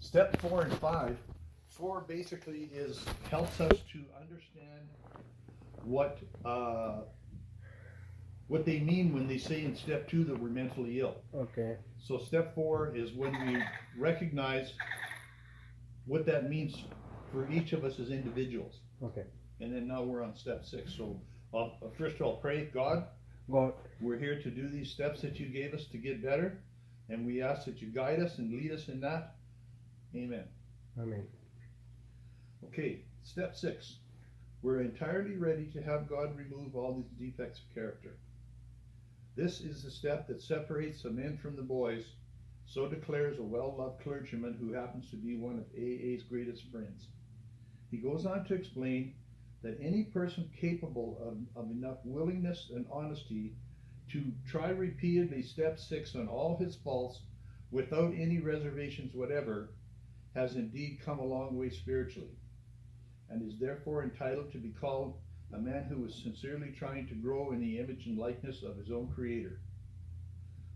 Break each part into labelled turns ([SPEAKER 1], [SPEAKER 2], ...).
[SPEAKER 1] Step 4 and 5. 4 basically helps us to understand what they mean when they say in step 2 that we're mentally ill.
[SPEAKER 2] Okay.
[SPEAKER 1] So step 4 is when we recognize what that means for each of us as individuals.
[SPEAKER 2] Okay.
[SPEAKER 1] And then now we're on step 6. So first I'll pray. God,
[SPEAKER 2] God.
[SPEAKER 1] we're here to do these steps that you gave us to get better, and we ask that you guide us and lead us in that. Amen.
[SPEAKER 2] Amen.
[SPEAKER 1] Okay, step 6. We're entirely ready to have God remove all these defects of character. This is the step that separates the men from the boys, so declares a well-loved clergyman who happens to be one of AA's greatest friends. He goes on to explain that any person capable of enough willingness and honesty to try repeatedly step 6 on all his faults without any reservations whatever has indeed come a long way spiritually, and is therefore entitled to be called a man who is sincerely trying to grow in the image and likeness of his own Creator.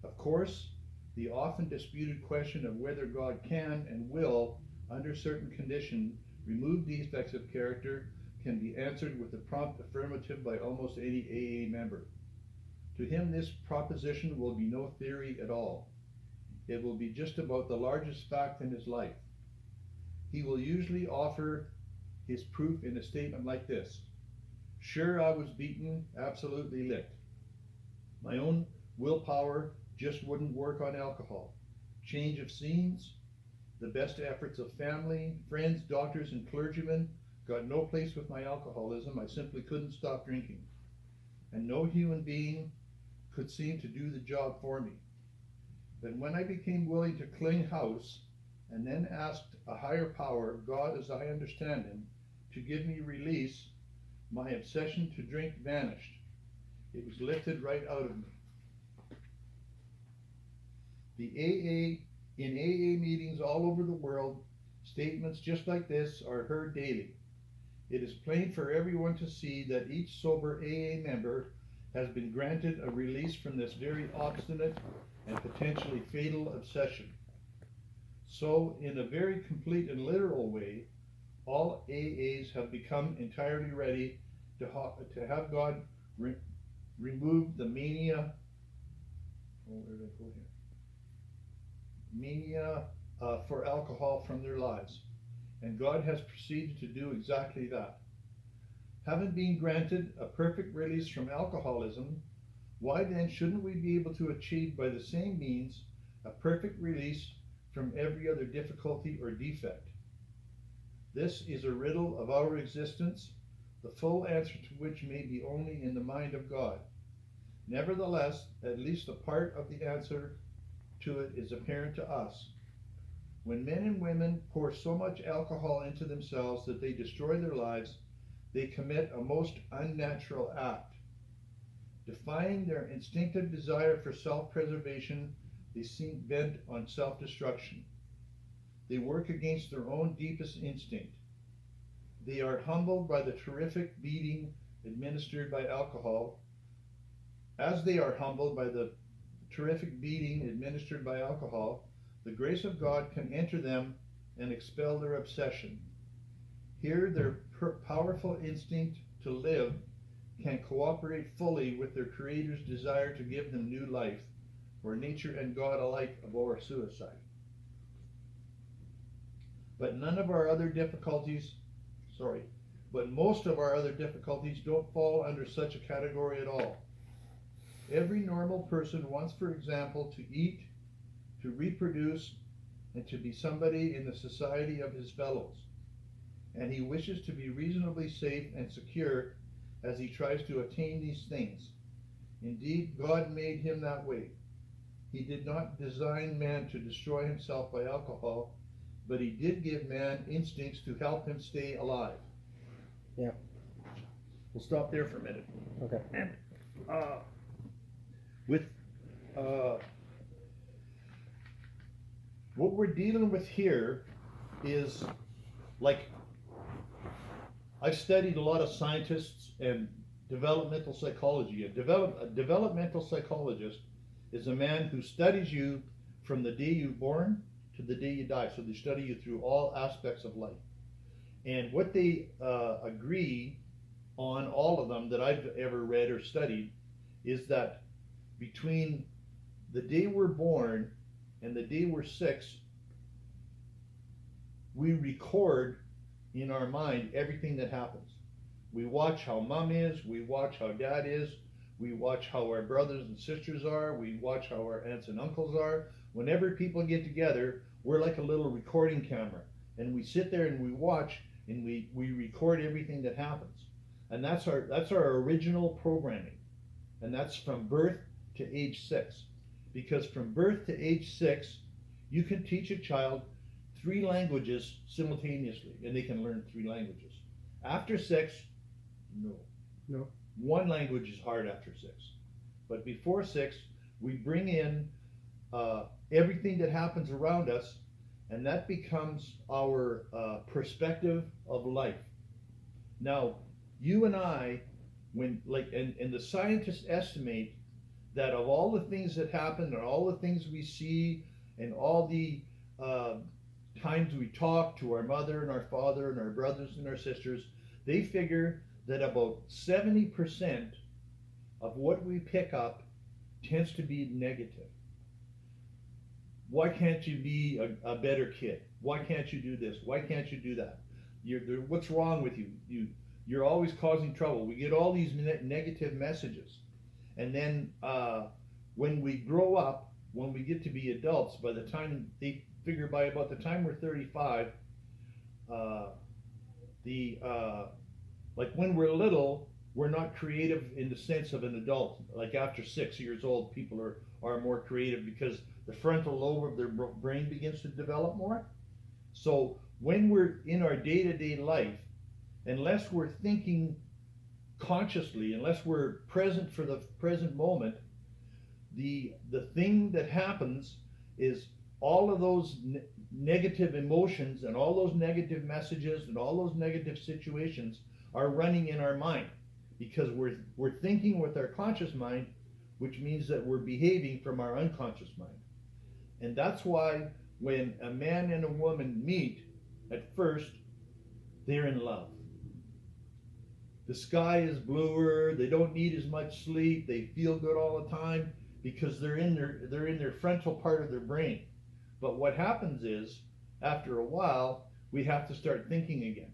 [SPEAKER 1] Of course, the often disputed question of whether God can and will, under certain conditions, remove defects of character can be answered with a prompt affirmative by almost any AA member. To him, this proposition will be no theory at all. It will be just about the largest fact in his life. He will usually offer his proof in a statement like this: sure, I was beaten, absolutely licked. My own willpower just wouldn't work on alcohol. Change of scenes, the best efforts of family, friends, doctors, and clergymen got no place with my alcoholism. I simply couldn't stop drinking. And no human being could seem to do the job for me. But when I became willing to clean house and then asked a higher power, God as I understand him, to give me release, my obsession to drink vanished. It was lifted right out of me. In AA meetings all over the world, statements just like this are heard daily. It is plain for everyone to see that each sober AA member has been granted a release from this very obstinate and potentially fatal obsession. So, in a very complete and literal way, all AAs have become entirely ready to have God remove the mania. Where did I go here? Mania for alcohol from their lives. And God has proceeded to do exactly that. Having been granted a perfect release from alcoholism, why then shouldn't we be able to achieve by the same means a perfect release from every other difficulty or defect? This is a riddle of our existence, the full answer to which may be only in the mind of God. Nevertheless, at least a part of the answer to it is apparent to us. When men and women pour so much alcohol into themselves that they destroy their lives, they commit a most unnatural act. Defying their instinctive desire for self-preservation, they seem bent on self-destruction. They work against their own deepest instinct. They are humbled by the terrific beating administered by alcohol. As they are humbled by the terrific beating administered by alcohol, the grace of God can enter them and expel their obsession. Here, their powerful instinct to live can cooperate fully with their Creator's desire to give them new life, for nature and God alike abhor suicide. But most of our other difficulties don't fall under such a category at all. Every normal person wants, for example, to eat, to reproduce, and to be somebody in the society of his fellows. And he wishes to be reasonably safe and secure as he tries to attain these things. Indeed, God made him that way. He did not design man to destroy himself by alcohol, but he did give man instincts to help him stay alive.
[SPEAKER 2] Yeah.
[SPEAKER 1] We'll stop there for a minute.
[SPEAKER 2] Okay.
[SPEAKER 1] And with what we're dealing with here is, like, I've studied a lot of scientists and developmental psychology. A developmental psychologist is a man who studies you from the day you're born to the day you die. So they study you through all aspects of life. And what they agree on, all of them that I've ever read or studied, is that between the day we're born and the day we're 6, we record in our mind everything that happens. We watch how mom is, we watch how dad is, we watch how our brothers and sisters are, we watch how our aunts and uncles are. Whenever people get together, we're like a little recording camera, and we sit there and we watch, and we record everything that happens. And that's our original programming. And that's from birth to age 6. Because from birth to age 6, you can teach a child 3 languages simultaneously, and they can learn 3 languages. After 6, no. 1 language is hard after 6. But before 6, we bring in everything that happens around us, and that becomes our perspective of life. Now, you and I, and the scientists estimate that of all the things that happen, and all the things we see, and all the times we talk to our mother and our father and our brothers and our sisters, they figure that about 70% of what we pick up tends to be negative. Why can't you be a better kid? Why can't you do this? Why can't you do that? What's wrong with you? You're always causing trouble. We get all these negative messages. And then when we grow up, when we get to be adults, by the time they figure by about the time we're 35, like when we're little, we're not creative in the sense of an adult. Like after 6 years old, people are more creative because the frontal lobe of their brain begins to develop more. So when we're in our day-to-day life, unless we're thinking consciously, unless we're present for the present moment, the thing that happens is all of those negative emotions and all those negative messages and all those negative situations are running in our mind, because we're thinking with our conscious mind, which means that we're behaving from our unconscious mind. And that's why when a man and a woman meet, at first they're in love. The sky is bluer, they don't need as much sleep, they feel good all the time because they're in their frontal part of their brain. But what happens is, after a while, we have to start thinking again.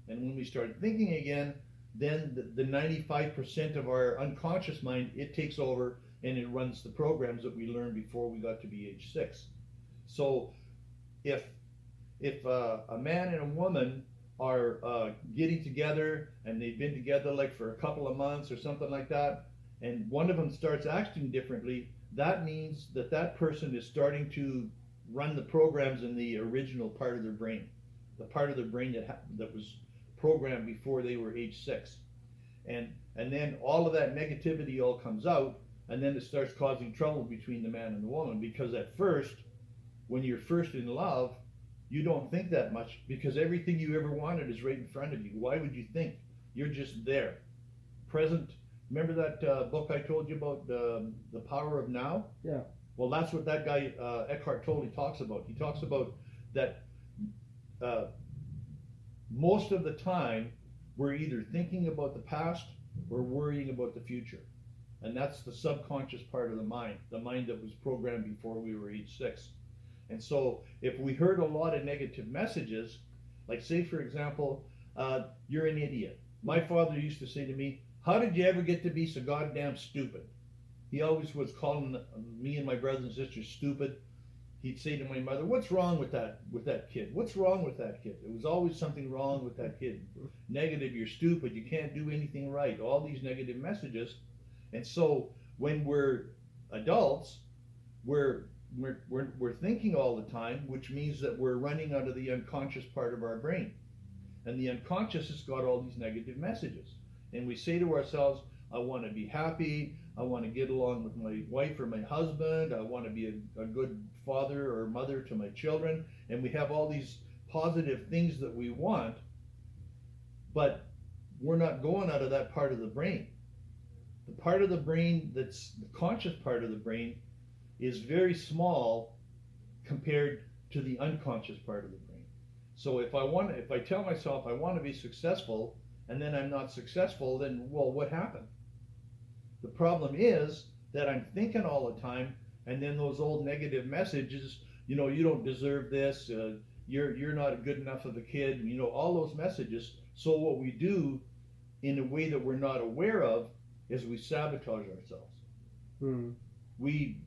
[SPEAKER 1] And when we start thinking again, then the 95% of our unconscious mind, it takes over and it runs the programs that we learned before we got to be age 6. So if a man and a woman are getting together and they've been together like for a couple of months or something like that, and one of them starts acting differently, that means that person is starting to run the programs in the original part of their brain, the part of their brain that was programmed before they were age 6. And then all of that negativity all comes out, and then it starts causing trouble between the man and the woman, because at first, when you're first in love, you don't think that much, because everything you ever wanted is right in front of you. Why would you think? You're just there. Present. Remember that book I told you about, The Power of Now?
[SPEAKER 2] Yeah.
[SPEAKER 1] Well, that's what that guy, Eckhart Tolle, talks about. He talks about that most of the time, we're either thinking about the past or worrying about the future. And that's the subconscious part of the mind that was programmed before we were age 6. And so if we heard a lot of negative messages, like say, for example, you're an idiot. My father used to say to me, how did you ever get to be so goddamn stupid? He always was calling me and my brothers and sisters stupid. He'd say to my mother, what's wrong with that kid? What's wrong with that kid? There was always something wrong with that kid. Negative, you're stupid, you can't do anything right. All these negative messages. And so when we're adults, we're thinking all the time, which means that we're running out of the unconscious part of our brain. And the unconscious has got all these negative messages. And we say to ourselves, I want to be happy, I want to get along with my wife or my husband, I want to be a good father or mother to my children, and we have all these positive things that we want, but we're not going out of that part of the brain. The part of the brain that's the conscious part of the brain is very small compared to the unconscious part of the brain. So if I tell myself I want to be successful and then I'm not successful, then, well, what happened? The problem is that I'm thinking all the time, and then those old negative messages, you don't deserve this, you're not good enough of a kid, all those messages. So what we do in a way that we're not aware of is we sabotage ourselves. We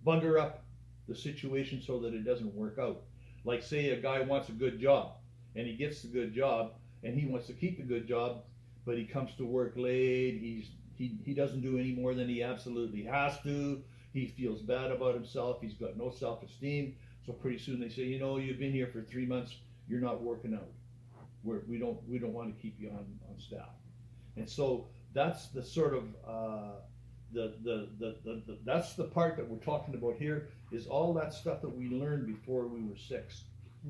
[SPEAKER 1] bugger up the situation so that it doesn't work out. Like, say a guy wants a good job and he gets the good job and he wants to keep the good job, but he comes to work late, he doesn't do any more than he absolutely has to, he feels bad about himself, he's got no self-esteem. So pretty soon they say, you've been here for 3 months, you're not working out. We don't want to keep you on staff. And so that's the sort of that's the part that we're talking about here, is all that stuff that we learned before we were 6.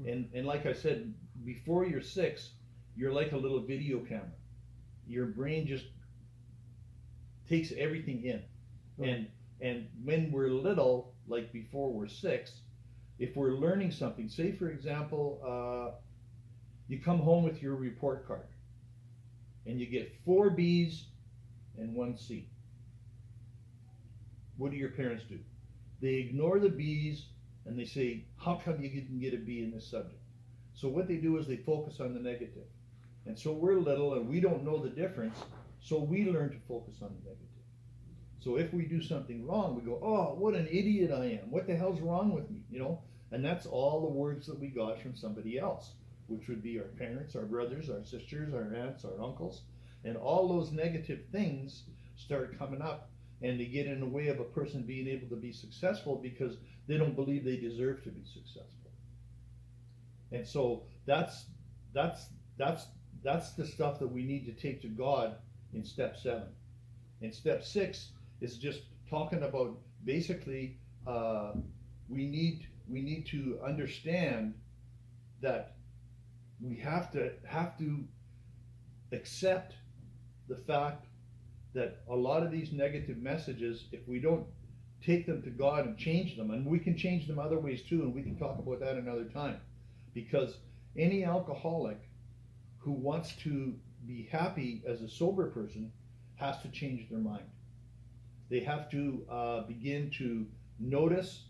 [SPEAKER 1] And like I said, before you're 6, you're like a little video camera. Your brain just takes everything in. And when we're little, like before we're 6, if we're learning something, say for example, you come home with your report card and you get 4 B's and 1 C. What do your parents do? They ignore the B's and they say, how come you didn't get a B in this subject? So what they do is they focus on the negative. And so we're little and we don't know the difference, so we learn to focus on the negative. So if we do something wrong, we go, oh, what an idiot I am. What the hell's wrong with me? And that's all the words that we got from somebody else, which would be our parents, our brothers, our sisters, our aunts, our uncles. And all those negative things start coming up, and they get in the way of a person being able to be successful because they don't believe they deserve to be successful. And so that's the stuff that we need to take to God in step 7. And step 6 is just talking about basically we need to understand that we have to accept the fact that a lot of these negative messages, if we don't take them to God and change them, and we can change them other ways too, and we can talk about that another time, because any alcoholic who wants to be happy as a sober person has to change their mind. They have to begin to notice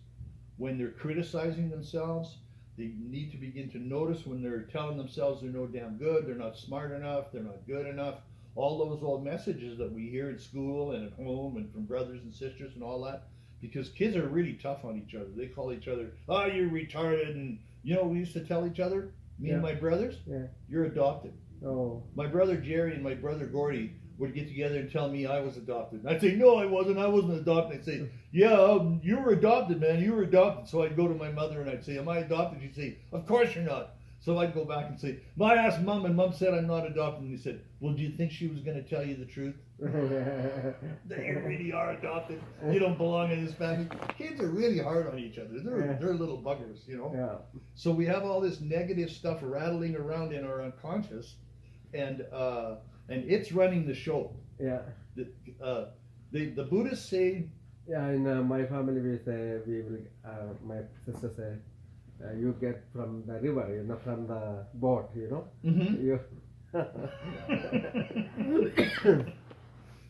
[SPEAKER 1] when they're criticizing themselves. They need to begin to notice when they're telling themselves they're no damn good, they're not smart enough, they're not good enough. All those old messages that we hear in school and at home and from brothers and sisters and all that. Because kids are really tough on each other. They call each other, oh, you're retarded. And we used to tell each other, me and my brothers, you're adopted.
[SPEAKER 2] Oh.
[SPEAKER 1] My brother Jerry and my brother Gordy would get together and tell me I was adopted. And I'd say, no, I wasn't adopted. They'd say, yeah, you were adopted, man, you were adopted. So I'd go to my mother and I'd say, am I adopted? She'd say, of course you're not. So I'd go back and say, I asked Mom, and Mom said I'm not adopted. And he said, well, do you think she was going to tell you the truth? That you really are adopted. You don't belong in this family. Kids are really hard on each other. They're little buggers,
[SPEAKER 2] Yeah.
[SPEAKER 1] So we have all this negative stuff rattling around in our unconscious, and it's running the show.
[SPEAKER 2] Yeah.
[SPEAKER 1] The Buddhists say.
[SPEAKER 2] Yeah, in my family we say my sister say, you get from the river, from the boat,
[SPEAKER 1] Mm-hmm.
[SPEAKER 2] You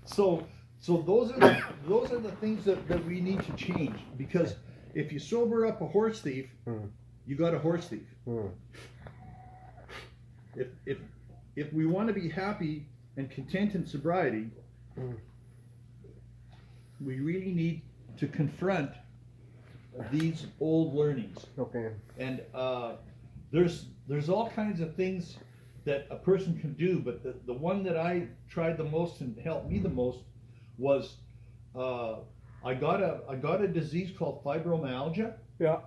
[SPEAKER 1] So those are the things that we need to change, because if you sober up a horse thief, you got a horse thief. If we want to be happy and content in sobriety, we really need to confront these old learnings.
[SPEAKER 2] Okay.
[SPEAKER 1] And there's all kinds of things that a person can do, but the one that I tried the most and helped me the most was I got a disease called fibromyalgia.
[SPEAKER 2] Yeah.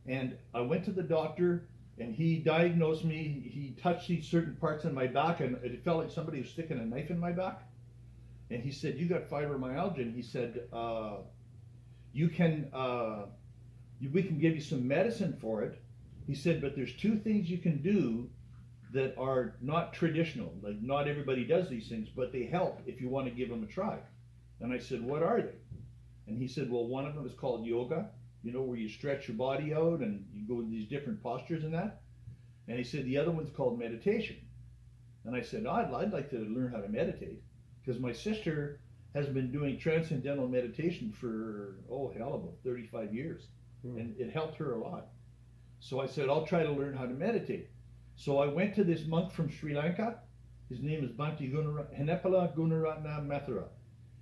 [SPEAKER 1] And I went to the doctor and he diagnosed me. He touched these certain parts in my back and it felt like somebody was sticking a knife in my back. And he said, you got fibromyalgia. And he said, we can give you some medicine for it. He said, but there's 2 things you can do that are not traditional. Like, not everybody does these things, but they help if you want to give them a try. And I said, what are they? And he said, well, one of them is called yoga you know, where you stretch your body out and you go in these different postures and that. And he said, the other one's called meditation. And I said, I'd like to learn how to meditate, because my sister has been doing transcendental meditation for, about 35 years. And it helped her a lot. So I said, I'll try to learn how to meditate. So I went to this monk from Sri Lanka. His name is Bhante Henepala Gunaratna Mathura.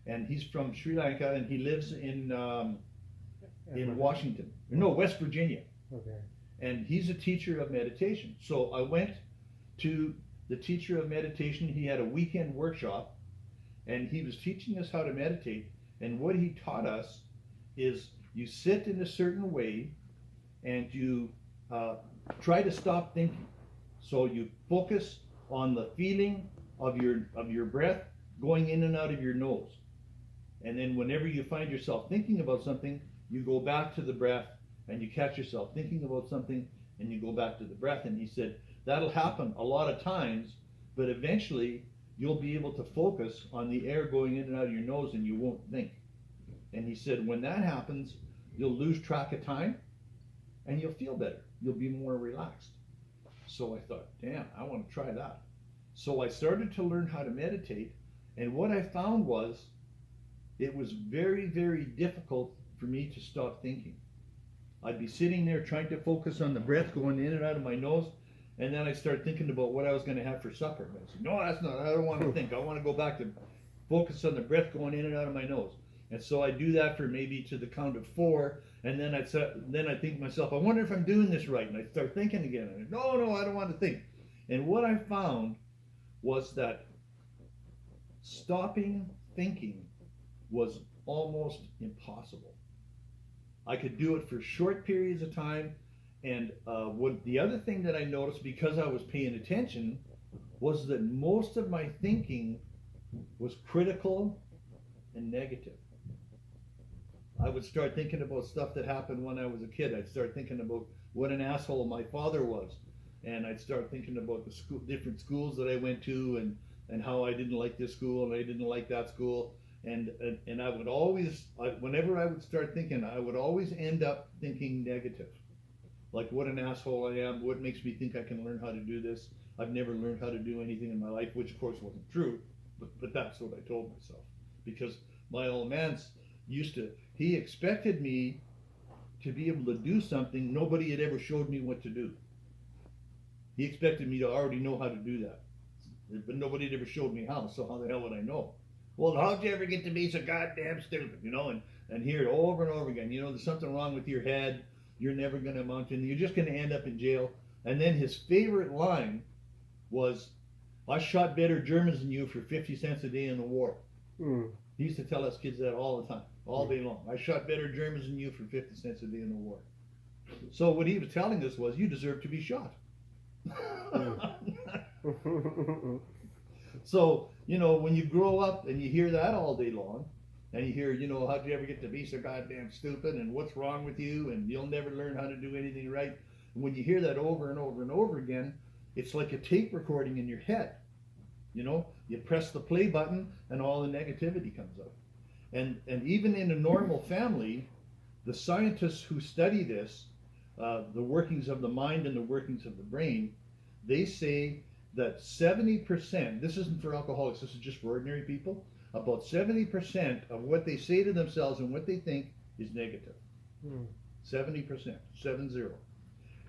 [SPEAKER 1] And he's from Sri Lanka, and he lives in Washington. No, West Virginia.
[SPEAKER 2] Okay.
[SPEAKER 1] And he's a teacher of meditation. So I went to the teacher of meditation. He had a weekend workshop, and he was teaching us how to meditate. And what he taught us is you sit in a certain way, and you try to stop thinking. So you focus on the feeling of your breath going in and out of your nose. And then whenever you find yourself thinking about something, you go back to the breath, and you catch yourself thinking about something, and you go back to the breath. And he said, that'll happen a lot of times, but eventually you'll be able to focus on the air going in and out of your nose, and you won't think. And he said, when that happens, you'll lose track of time, and you'll feel better. You'll be more relaxed. So I thought, damn, I want to try that. So I started to learn how to meditate, and what I found was it was very, very difficult for me to stop thinking. I'd be sitting there trying to focus on the breath going in and out of my nose, and then I'd start thinking about what I was going to have for supper. And I'd say, no, that's not, I don't want to think. I want to go back to focus on the breath going in and out of my nose. And so I do that for maybe to the count of 4, and then I think to myself, I wonder if I'm doing this right, and I start thinking again. And no, I don't want to think. And what I found was that stopping thinking was almost impossible. I could do it for short periods of time, and the other thing that I noticed, because I was paying attention, was that most of my thinking was critical and negative. I would start thinking about stuff that happened when I was a kid. I'd start thinking about what an asshole my father was, and I'd start thinking about the different schools that I went to, and how I didn't like this school and I didn't like that school, and I would always, whenever I would start thinking, I would always end up thinking negative, like what an asshole I am. What makes me think I can learn how to do this? I've never learned how to do anything in my life, which of course wasn't true, but that's what I told myself, because my old man he expected me to be able to do something nobody had ever showed me what to do. He expected me to already know how to do that, but nobody had ever showed me how, so how the hell would I know? Well, how'd you ever get to be so goddamn stupid, and hear it over and over again, there's something wrong with your head, you're never going to amount to anything, you're just going to end up in jail. And then his favorite line was, I shot better Germans than you for 50 cents a day in the war. He used to tell us kids that all the time, all day long. I shot better Germans than you for 50 cents a day in the war. So what he was telling us was, you deserve to be shot. So, when you grow up and you hear that all day long, and you hear, how'd you ever get to be so goddamn stupid, and what's wrong with you, and you'll never learn how to do anything right. And when you hear that over and over and over again, it's like a tape recording in your head. You press the play button and all the negativity comes out. And even in a normal family, the scientists who study this, the workings of the mind and the workings of the brain, they say that 70%, this isn't for alcoholics, this is just for ordinary people, about 70% of what they say to themselves and what they think is negative. 70%, 70.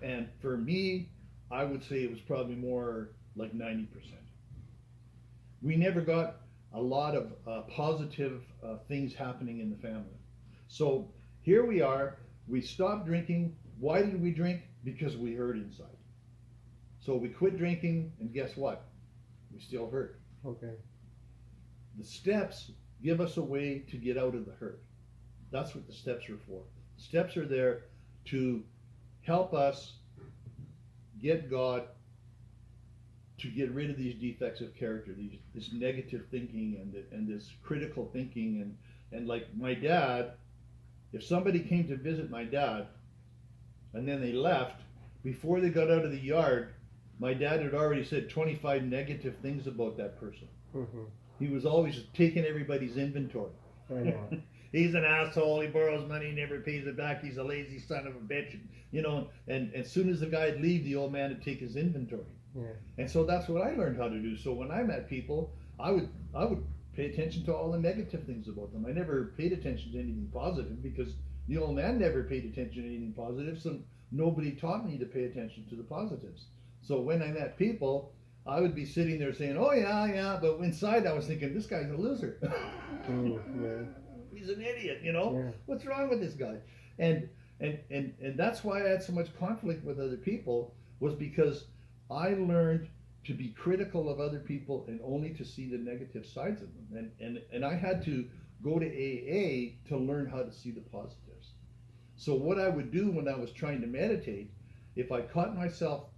[SPEAKER 1] And for me, I would say it was probably more like 90%. We never got a lot of positive things happening in the family. So here we are, we stopped drinking. Why did we drink? Because we hurt inside. So we quit drinking, and guess what? We still hurt.
[SPEAKER 2] Okay.
[SPEAKER 1] The steps give us a way to get out of the hurt. That's what the steps are for. The steps are there to help us get God to get rid of these defects of character, this negative thinking and this critical thinking. And like my dad, if somebody came to visit my dad and then they left, before they got out of the yard, my dad had already said 25 negative things about that person. He was always taking everybody's inventory.
[SPEAKER 2] I know.
[SPEAKER 1] he's an asshole. He borrows money, never pays it back. He's a lazy son of a bitch. You know, and as soon as the guy'd leave, the old man would take his inventory.
[SPEAKER 2] Yeah.
[SPEAKER 1] And so that's what I learned how to do. So when I met people, I would pay attention to all the negative things about them. I never paid attention to anything positive because the old man never paid attention to anything positive. So nobody taught me to pay attention to the positives. So when I met people, I would be sitting there saying, "Oh yeah, yeah," but inside I was thinking, "This guy's a loser.
[SPEAKER 2] Yeah.
[SPEAKER 1] He's an idiot. You know,
[SPEAKER 2] Yeah.
[SPEAKER 1] what's wrong with this guy?" And that's why I had so much conflict with other people, was because I learned to be critical of other people and only to see the negative sides of them. And I had to go to AA to learn how to see the positives. So what I would do when I was trying to meditate, if I caught myself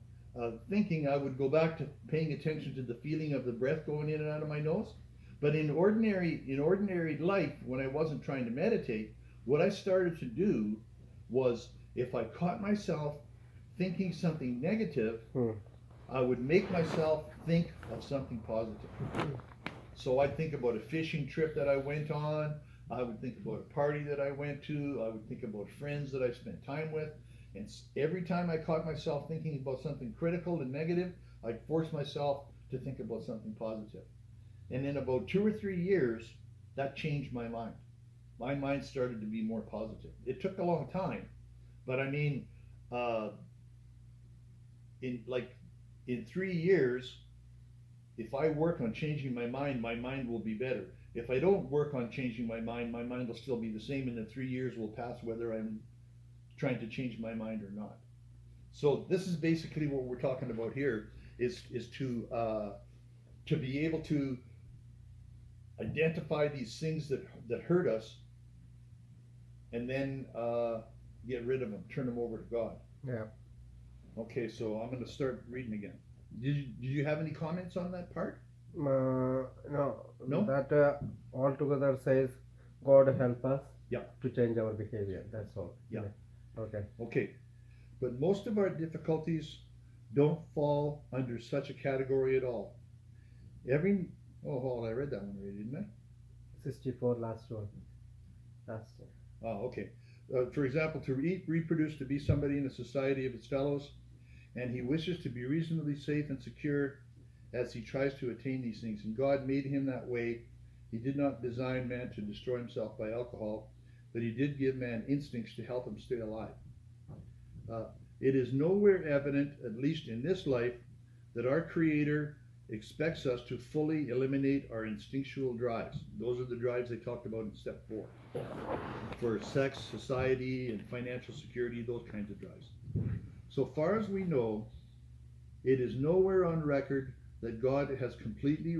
[SPEAKER 1] thinking, I would go back to paying attention to the feeling of the breath going in and out of my nose. But in ordinary life, when I wasn't trying to meditate, what I started to do was, if I caught myself thinking something negative, I would make myself think of something positive. So I'd think about a fishing trip that I went on. I would think about a party that I went to. I would think about friends that I spent time with. And every time I caught myself thinking about something critical and negative, I'd force myself to think about something positive. And in about 2 or 3 years, that changed my mind. My mind started to be more positive. It took a long time, but I mean, in 3 years, if I work on changing my mind will be better. If I don't work on changing my mind will still be the same, and the 3 years will pass whether I'm trying to change my mind or not. So this is basically what we're talking about here, is to be able to identify these things that hurt us, and then get rid of them, turn them over to God.
[SPEAKER 2] Yeah.
[SPEAKER 1] Okay, so I'm going to start reading again. Did you have any comments on that part?
[SPEAKER 2] No.
[SPEAKER 1] No?
[SPEAKER 2] That altogether says God help us
[SPEAKER 1] Yeah.
[SPEAKER 2] to change our behavior. That's all.
[SPEAKER 1] Yeah.
[SPEAKER 2] Okay.
[SPEAKER 1] Okay, but most of our difficulties don't fall under such a category at all. I read that one already, didn't I?
[SPEAKER 2] 64, last one. Last one.
[SPEAKER 1] Oh, okay. For example, to reproduce, to be somebody in a society of its fellows, and he wishes to be reasonably safe and secure as he tries to attain these things. And God made him that way. He did not design man to destroy himself by alcohol, but he did give man instincts to help him stay alive. It is nowhere evident, at least in this life, that our Creator expects us to fully eliminate our instinctual drives. Those are the drives they talked about in step 4. For sex, society, and financial security, those kinds of drives. So far as we know, it is nowhere on record that God has completely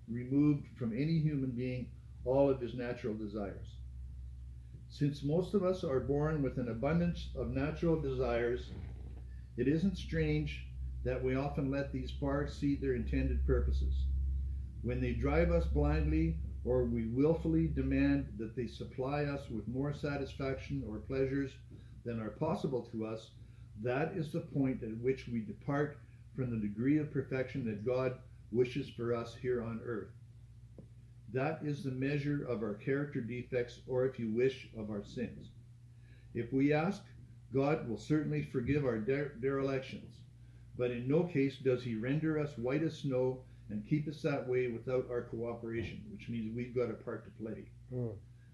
[SPEAKER 1] removed from any human being all of his natural desires. Since most of us are born with an abundance of natural desires, it isn't strange that we often let these far exceed their intended purposes. When they drive us blindly, or we willfully demand that they supply us with more satisfaction or pleasures than are possible to us, that is the point at which we depart from the degree of perfection that God wishes for us here on earth. That is the measure of our character defects, or if you wish, of our sins. If we ask, God will certainly forgive our derelictions, but in no case does he render us white as snow and keep us that way without our cooperation, which means we've got a part to play.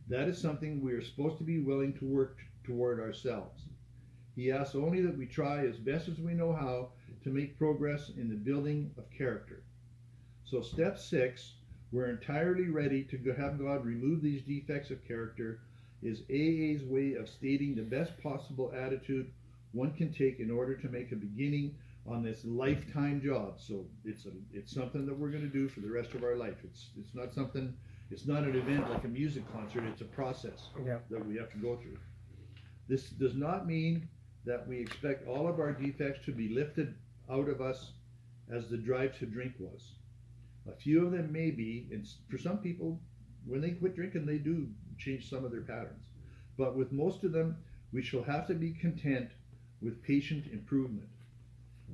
[SPEAKER 1] That is something we are supposed to be willing to work toward ourselves. He asks only that we try as best as we know how to make progress in the building of character. So step 6, we're entirely ready to have God remove these defects of character, is AA's way of stating the best possible attitude one can take in order to make a beginning on this lifetime job. So it's something that we're going to do for the rest of our life. It's not something, it's not an event like a music concert. It's a process that we have to go through. This does not mean that we expect all of our defects to be lifted out of us as the drive to drink was. A few of them may be, and for some people, when they quit drinking, they do change some of their patterns. But with most of them, we shall have to be content with patient improvement.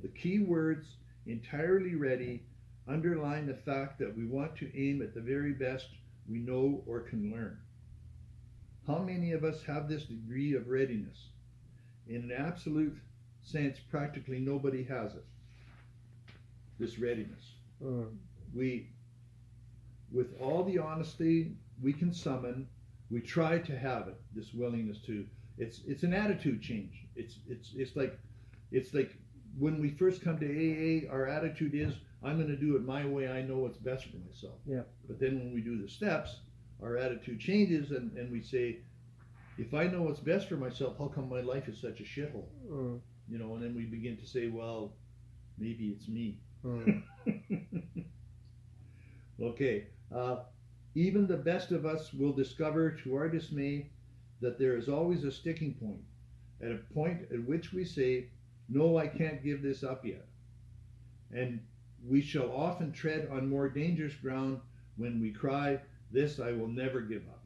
[SPEAKER 1] The key words, entirely ready, underline the fact that we want to aim at the very best we know or can learn. How many of us have this degree of readiness? In an absolute sense, practically nobody has it. This readiness. We, with all the honesty we can summon, we try to have it. This willingness to. It's an attitude change. It's like when we first come to AA, our attitude is, I'm going to do it my way. I know what's best for myself.
[SPEAKER 2] Yeah.
[SPEAKER 1] But then when we do the steps, our attitude changes, and we say, if I know what's best for myself, how come my life is such a shithole? You know, and then we begin to say, well, maybe it's me. Okay. Even the best of us will discover to our dismay that there is always a sticking point, at a point at which we say, no, I can't give this up yet. And we shall often tread on more dangerous ground when we cry, this I will never give up.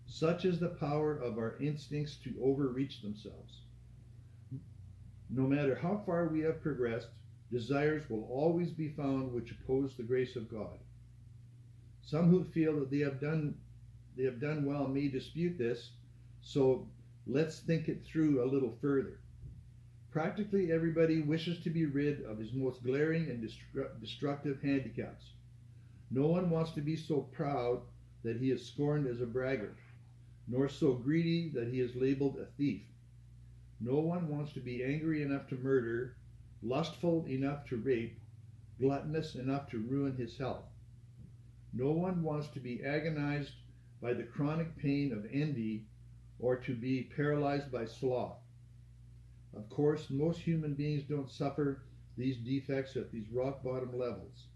[SPEAKER 1] Such is the power of our instincts to overreach themselves. No matter how far we have progressed, desires will always be found which oppose the grace of God. Some who feel that they have done well may dispute this, so let's think it through a little further. Practically everybody wishes to be rid of his most glaring and destructive handicaps. No one wants to be so proud that he is scorned as a braggart, nor so greedy that he is labeled a thief. No one wants to be angry enough to murder, lustful enough to rape, gluttonous enough to ruin his health. No one wants to be agonized by the chronic pain of envy or to be paralyzed by sloth. Of course, most human beings don't suffer these defects at these rock bottom levels.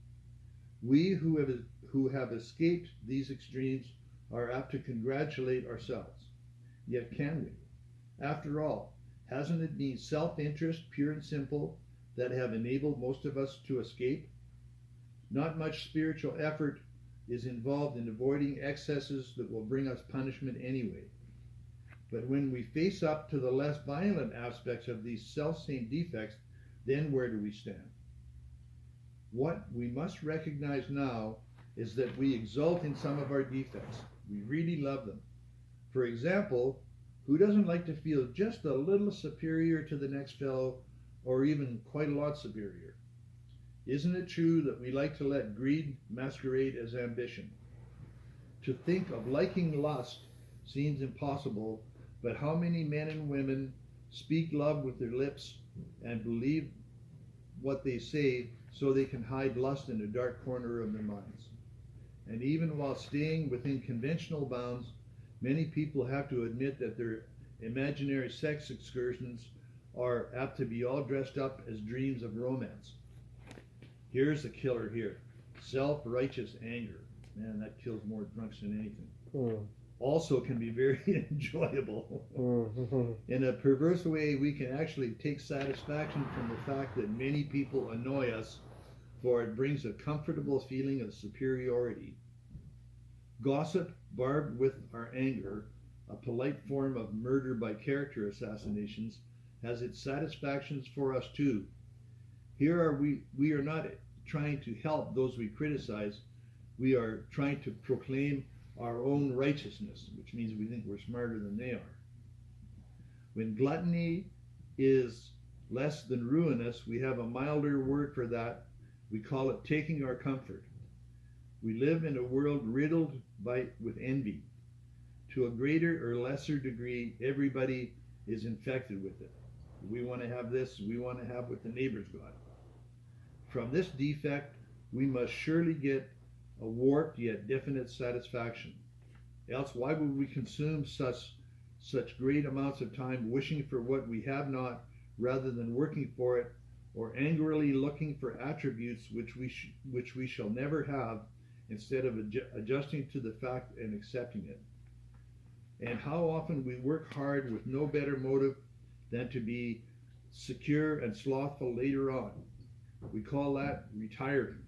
[SPEAKER 1] We who have escaped these extremes are apt to congratulate ourselves. Yet can we? After all, hasn't it been self-interest, pure and simple, that have enabled most of us to escape? Not much spiritual effort is involved in avoiding excesses that will bring us punishment anyway. But when we face up to the less violent aspects of these self-same defects, then where do we stand? What we must recognize now is that we exult in some of our defects. We really love them. For example, who doesn't like to feel just a little superior to the next fellow, or even quite a lot superior? Isn't it true that we like to let greed masquerade as ambition? To think of liking lust seems impossible, but how many men and women speak love with their lips and believe what they say so they can hide lust in a dark corner of their minds? And even while staying within conventional bounds, many people have to admit that their imaginary sex excursions are apt to be all dressed up as dreams of romance. Here's the killer here. Self-righteous anger. Man, that kills more drunks than anything. Also can be very enjoyable. In a perverse way, we can actually take satisfaction from the fact that many people annoy us, for it brings a comfortable feeling of superiority. Gossip, barbed with our anger, a polite form of murder by character assassinations, has its satisfactions for us too. Here are we are not trying to help those we criticize. We are trying to proclaim our own righteousness, which means we think we're smarter than they are. When gluttony is less than ruinous, we have a milder word for that. We call it taking our comfort. We live in a world riddled with envy. To a greater or lesser degree, everybody is infected with it. We want to have this, we want to have what the neighbor's got. From this defect, we must surely get a warped yet definite satisfaction. Else why would we consume such great amounts of time wishing for what we have not rather than working for it, or angrily looking for attributes which we shall never have, instead of adjusting to the fact and accepting it? And how often we work hard with no better motive than to be secure and slothful later on. We call that retiring.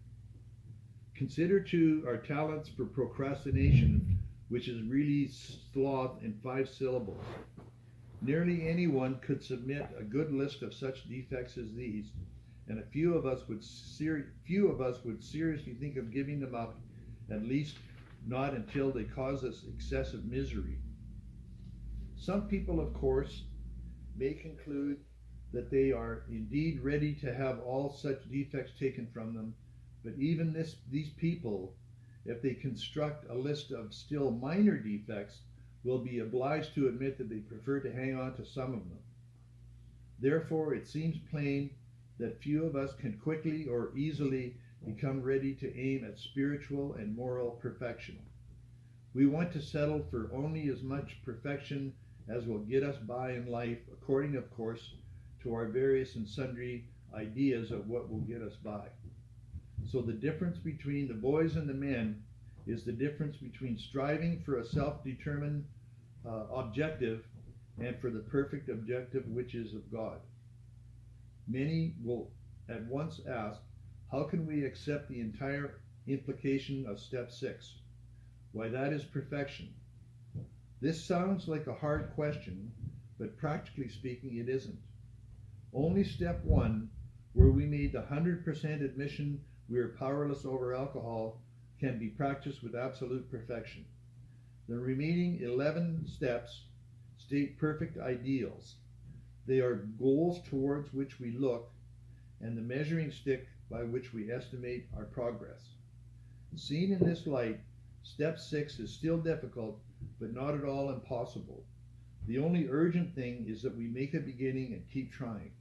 [SPEAKER 1] Consider too our talents for procrastination, which is really sloth in 5 syllables. Nearly anyone could submit a good list of such defects as these, and few of us would seriously think of giving them up, at least not until they cause us excessive misery. Some people, of course, may conclude that they are indeed ready to have all such defects taken from them, but even these people, if they construct a list of still minor defects, will be obliged to admit that they prefer to hang on to some of them. Therefore, it seems plain that few of us can quickly or easily become ready to aim at spiritual and moral perfection. We want to settle for only as much perfection as will get us by in life, according, of course, to our various and sundry ideas of what will get us by. So the difference between the boys and the men is the difference between striving for a self-determined objective and for the perfect objective which is of God. Many will at once ask, how can we accept the entire implication of step 6? Why, that is perfection. This sounds like a hard question, but practically speaking it isn't. Only step 1, where we made the 100% admission we are powerless over alcohol, can be practiced with absolute perfection. The remaining 11 steps state perfect ideals. They are goals towards which we look and the measuring stick by which we estimate our progress. Seen in this light, step 6 is still difficult, but not at all impossible. The only urgent thing is that we make a beginning and keep trying.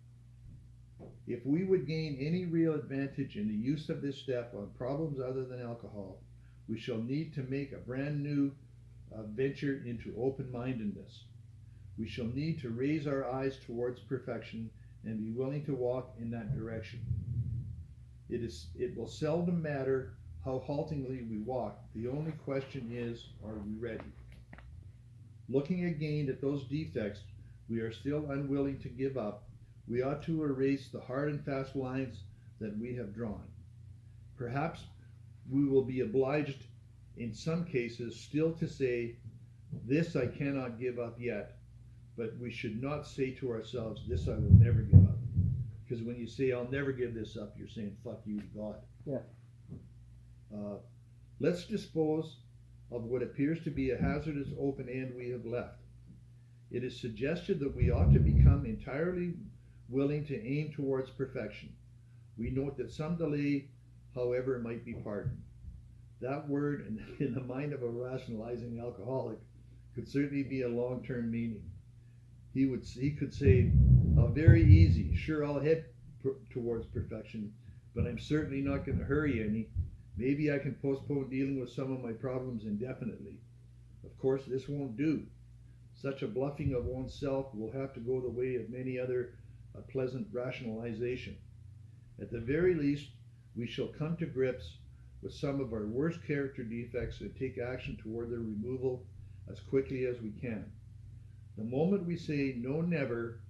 [SPEAKER 1] If we would gain any real advantage in the use of this step on problems other than alcohol, we shall need to make a brand new venture into open-mindedness. We shall need to raise our eyes towards perfection and be willing to walk in that direction. It will seldom matter how haltingly we walk. The only question is, are we ready? Looking again at those defects we are still unwilling to give up, we ought to erase the hard and fast lines that we have drawn. Perhaps we will be obliged in some cases still to say, this I cannot give up yet, but we should not say to ourselves, this I will never give up. Because when you say, I'll never give this up, you're saying, fuck you to God.
[SPEAKER 2] Yeah.
[SPEAKER 1] Let's dispose of what appears to be a hazardous open end we have left. It is suggested that we ought to become entirely willing to aim towards perfection. We note that some delay, however, might be pardoned. That word, in the mind of a rationalizing alcoholic, could certainly be a long-term meaning. He could say, very easy, sure, I'll head towards perfection, but I'm certainly not going to hurry any. Maybe I can postpone dealing with some of my problems indefinitely. Of course, this won't do. Such a bluffing of oneself will have to go the way of many other pleasant rationalization. At the very least, we shall come to grips with some of our worst character defects and take action toward their removal as quickly as we can. The moment we say no, never,